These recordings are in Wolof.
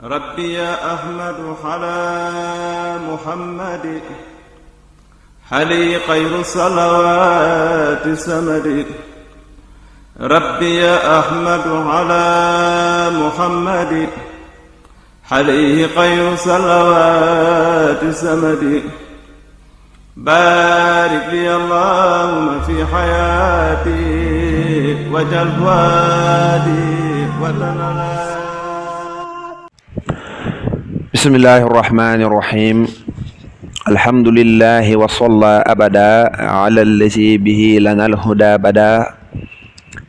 ربي يا أحمد على محمد حلي خير صلوات سمد ربي يا أحمد على محمد حليه خير صلوات سمد بارك لي اللهم في حياتي وجل وادي وتنالي. بسم الله الرحمن الرحيم الحمد لله وصلى أبدا على الذي به لنا الهدى بدا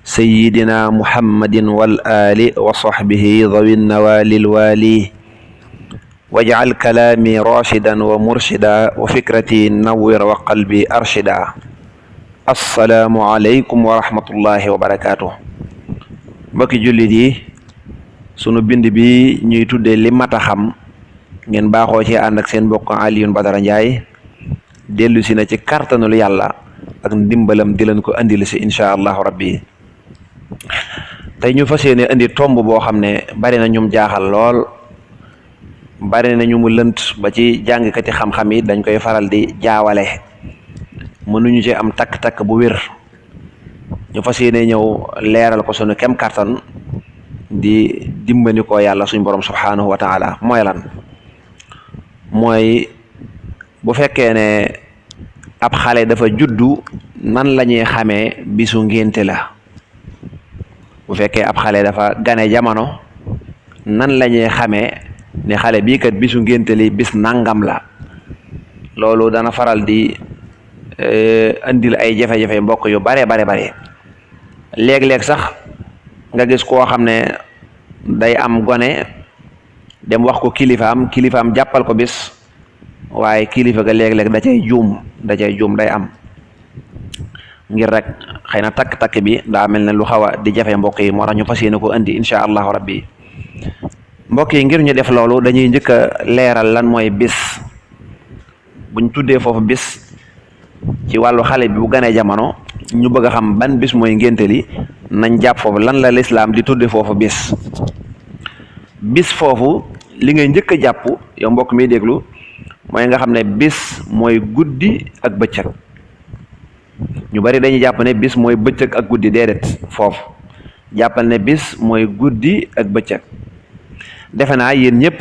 سيدنا محمد والآل وصحبه ذوي النوال الوالي واجعل كلامي راشدا ومرشدا وفكرتي نور وقلبي أرشدا. السلام عليكم ورحمة الله وبركاته. mbokki jullit yi, sunu bind bi ñuy tuddee li mata xam ngeen baaxoo ci ànd ak seen mbokk Alioune Badara Ndiaye dellu si na ci kàttanul yàlla ak ndimbalam di leen ko andil si incha allahu rabbi. tey ñu fas yéene indi tomb boo xam ne bari na ñum jaaxal lool, bari na ñu mu lënt ba ci jàngkati xam-xam yi dañ koy faral di jaawale, mënuñu ci am takk-takk bu wér. ñu fas yéene ñëw leeral ko sunu kem kàttan di dimbali ko yàlla suñ borom subhanahu wa taala. mooy lan? mooy bu fekkee ne ab xale dafa juddu, nan la ñuy xamee bisu ngénte la. bu fekkee ab xale dafa gane jamono, nan la ñuy xamee ne xale bii kat bisu ngénte li bis nangam la. loolu dana faral di andil ay jafe-jafe mbokk yu bare bare. léeg-léeg sax nga gis koo xam ne day am gone dem wax ko kilifaam jàppal ko bis, waaye kilifa ga léeg-léeg da cay juum day am, ngir rek xëy na takk-takk bi daa mel ne lu xaw a di jafe mbokk yi. moo tax ñu fas yéene ko indi incha allahu rabbi. mbokk yi, ngir ñu def loolu dañuy njëkk a leeral lan mooy bis. buñ tuddee foofu bis ci wàllu xale bi bu ganee jamono, ñu bëgg a xam ban bis mooy ngénte li, nañ jàpp foofu lan la lislaam di tudde foofu bis. bis foofu li ngay njëkk a jàpp yow mbokk mi déglu mooy nga xam ne bis mooy guddi ak bëccëg. ñu bari dañuy jàpp ne bis mooy bëccëg ak guddi. déedéet, foofu jàppal ne bis mooy guddi ak bëccëg. defe naa yéen ñëpp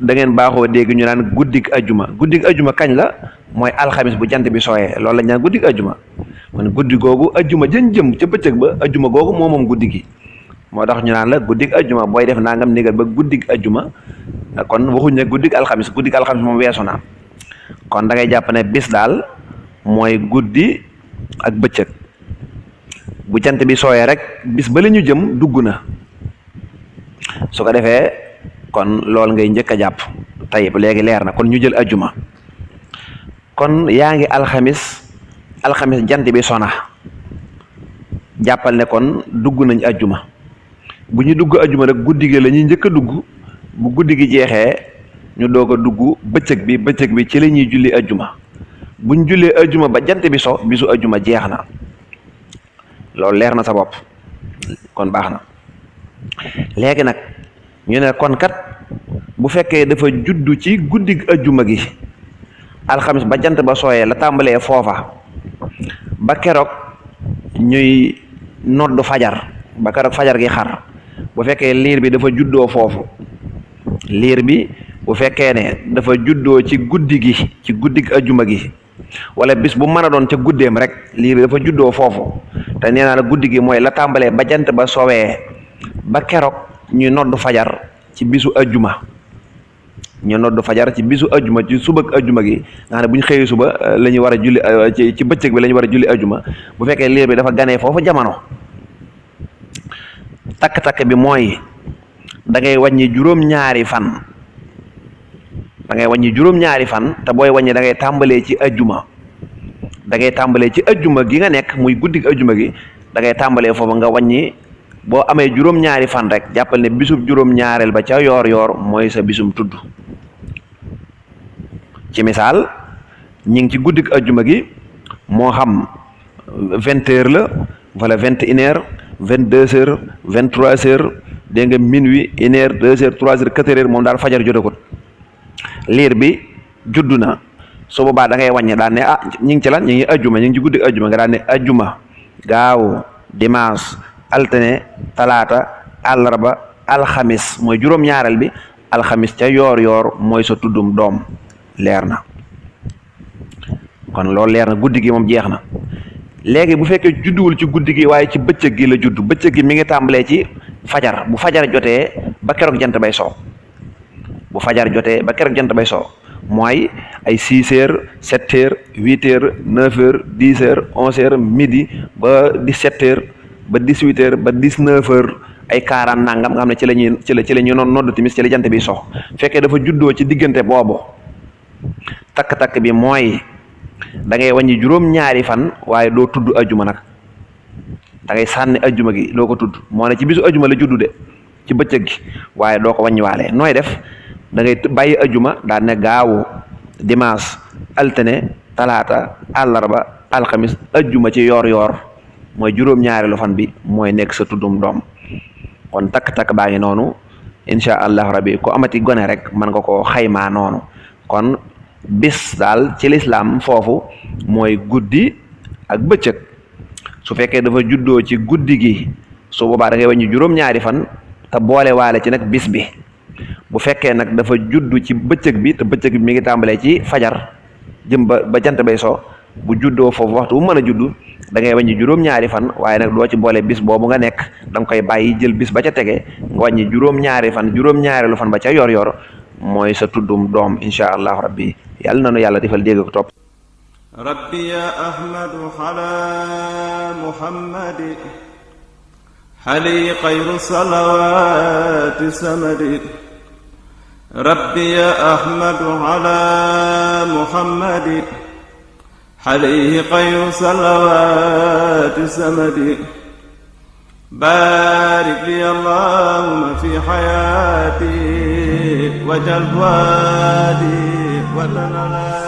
da ngeen baaxoo dégg ñu naan guddig ajjuma kañ la? mooy alxamis bu jant bi sooyee, loolu lañ naan guddig ajjuma. man guddi googu ajjuma jëm ca bëccëg ba, ajjuma googu moom guddi gi. moo tax ñu naan la guddig ajjuma, booy def nangam négal ba guddig ajjuma. kon waxuñ ne guddig alxamis moom weesu na. kon da ngay jàpp ne bis daal mooy guddi ak bëccëg. bu jant bi sooyee rek bis ba la ñu jëm dugg na. su ko defee kon loolu ngay njëkk a jàpp. tayib, léegi leer na. kon ñu jël ajjuma. kon yaa ngi alxamis jant bi sona, jàppal ne kon dugg nañ ajjuma. bu ñu dugg ajjuma rek guddi gi la ñuy njëkk a dugg. bu guddi gi jeexee ñu doog a dugg bëccëg bi ci la ñuy julli ajjuma. buñ jullee ajjuma ba jant bi so, bisu ajjuma jeex na. loolu leer na sa bopp, kon baax na. léegi nag ñu ne kon kat bu fekkee dafa juddu ci guddi ajjuma gi, alxamis ba jant ba sooyee la tàmbalee foofa ba keroog ñuy noddu fajar, ba keroog fajar gi xar. bu fekkee liir bi dafa juddoo foofu, liir bi bu fekkee ne dafa juddoo ci guddi ajjuma gi, wala bis bu mën a doon ca guddeem rek, liir bi dafa juddoo foofu, te nee naa la guddi gi mooy la tàmbalee ba jant ba soowee ba keroog ñuy noddu fajar ci bisu ajjuma. ñu noddu fajar ci bisu ajjuma, ci subak ajjuma gi, nga xam ne bu ñu xëyee suba la ñu war a julli ci bëccëg bi la ñu war a julli ajjuma. bu fekkee liir bi dafa ganee foofu jamono, takk-takk bi mooy da ngay wàññi juróom-ñaari fan. te booy wàññi da ngay tàmbalee ci ajjuma. ci ajjuma gi nga nekk muy guddi ajjuma gi, da ngay tàmbalee foofu nga wàññi. boo amee juróom-ñaari fan rek jàppal ne bisub juróom-ñaareel ba ca yoor mooy sa bisum tudd. ci misaal, ñi ngi ci guddik ajjuma gi, moo xam 20 heures la wala 21 heures 22 heures 23 heures dégg nga minuit 1 heure 2 heures 3 heures 4 heures moom daal fajar jotagut liir bi juddu na su boobaa da ngay wàññi daan ne ñi ngi ci lan ñi ngi ajjuma ñi ngi ci guddi ajjuma nga daan ne ajjuma gaaw dimanche altine talaata àllarba alxamis mooy juróom-ñaareel bi alxamis ca yoor mooy sa tuddum doom leer na kon loolu leer na guddi gi moom jeex na léegi bu fekkee judduwul ci guddi gi waaye ci bëccëg gi la judd bëccëg gi mi ngi tàmbalee ci fajar bu fajar jotee ba keroog jant bay soo bu fajar jotee ba keroog jant bay soo mooy ay 6 heures 7 heures 8 heures 9 heures 10 heures 11 heures midi ba 17 heures ba 18 heures ba 19 heures ay 40 nangam nga xam ne ci la ñuy nodd timis ci la jant bi so fekkee dafa juddoo ci diggante boobu takk-takk bi mooy da ngay wàññi juróom-ñaari fan waaye doo tudd ajjuma nag da ngay sànni ajjuma gi doo ko tudd moo ne ci bisu ajjuma la juddu de ci bëccëg gi waaye doo ko wàññiwaale nooy def da ngay bàyyi ajjuma daan ne gaawu dimanche altine talaata àllarba alxamis ajjuma ci yoor mooy juróom-ñaareelu fan bi mooy nekk sa tuddum doom kon takk-takk baa ngi noonu insha allah rabbi ko amati gone rek mën nga koo xaymaa noonu kon bis daal ci lislaam foofu mooy guddi ak bëccëg su fekkee dafa juddoo ci guddi gi su boobaa da ngay wàññi juróom-ñaari fan te boole waale ci nag bis bi bu fekkee nag dafa juddu ci bëccëg bi te bëccëg bi mi ngi tàmbalee ci fajar jëm ba jant bay so bu juddoo foofu waxtu bu mën a juddu da ngay wàññi juróom-ñaari fan waaye nag doo ci boole bis boobu nga nekk da nga koy bàyyi jël bis ba ca tege nga wàññi juróom-ñaari fan juróom-ñaareelu fan ba ca yor mooy sa tuddum doom insha allahu rabbi yàlla nanu yàlla defal dégg ko topp rabbi ya ahmadu ala muhammadi hali xayru salawati samadi rabbi ya ahmadu ala muhammadi hali xayru salawati samadi barik li allahumma fi hayati wajal wadi wa